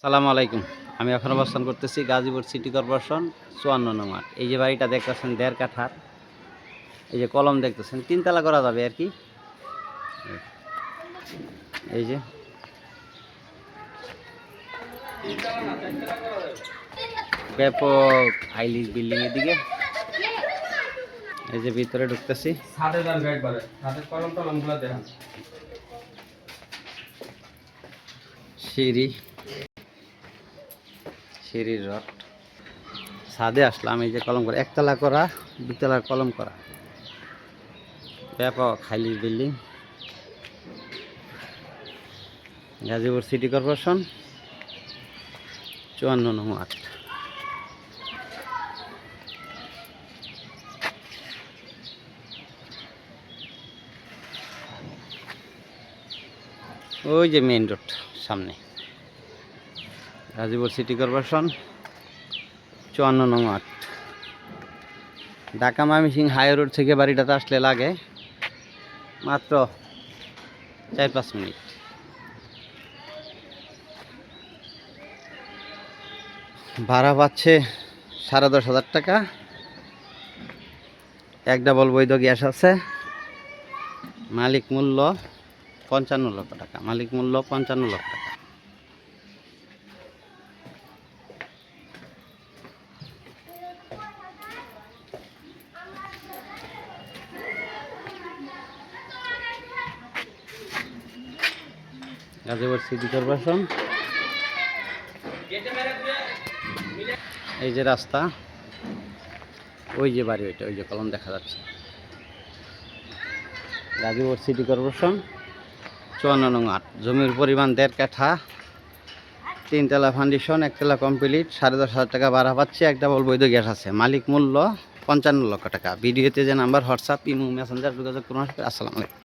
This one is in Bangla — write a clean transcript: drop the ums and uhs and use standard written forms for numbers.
সালামু আলাইকুম। আমি এখন অবস্থান করতেছি গাজীপুর সিটি কর্পোরেশন ৫৪ নং ওয়ার্ড। এই যে বাড়িটা দেখতেছেন ১.৫ কাঠার, এই যে কলম দেখতেছেন ৩ তলা করা যাবে আর কি। এই যে ব্যাপক হাইলিস বিল্ডিং এর দিকে, এই যে ভিতরে ঢুকতেছি। সিঁড়ির রড, ছাদে আসলাম। এই যে কলম করা, একতলা করা, দুতলার কলম করা, ব্যাপক হাইলিস বিল্ডিং, গাজীপুর সিটি কর্পোরেশন ৫৪ নং ওয়ার্ড। ওই যে মেইন রোড সামনে, গাজীপুর সিটি কর্পোরেশন ৫৪ নং ward. Dhaka Mymensingh high road থেকে বাড়িটাতে আসলে লাগে মাত্র ৪-৫ মিনিট। ভাড়া পাচ্ছে ১০,৫০ টাকা। ১ ডাবল বৈধ গ্যাস আছে। মালিক মূল্য ৫৫ লক্ষ টাকা। মালিক মূল্য ৫৫ লক্ষ টাকা। Gazipur city corporation. এই যে রাস্তা, ওই যে বাড়ি, ওইটা ওই যে কলম দেখা যাচ্ছে। গাজীপুর সিটি কর্পোরেশন ৫৪ নং ওয়ার্ড। জমির পরিমাণ ১.৫ কাঠা, ৩ তলা ফাউন্ডেশন, ১ তলা কমপ্লিট। ১০,৫০ টাকা ভাড়া পাচ্ছে। ১ ডাবল বৈধ গ্যাস আছে। মালিক মূল্য ৫৫ লক্ষ টাকা। ভিডিওতে যে নাম্বার হোয়াটসঅ্যাপ, ইমো, মেসেঞ্জার যোগাযোগ করুন। আসসালামু আলাইকুম।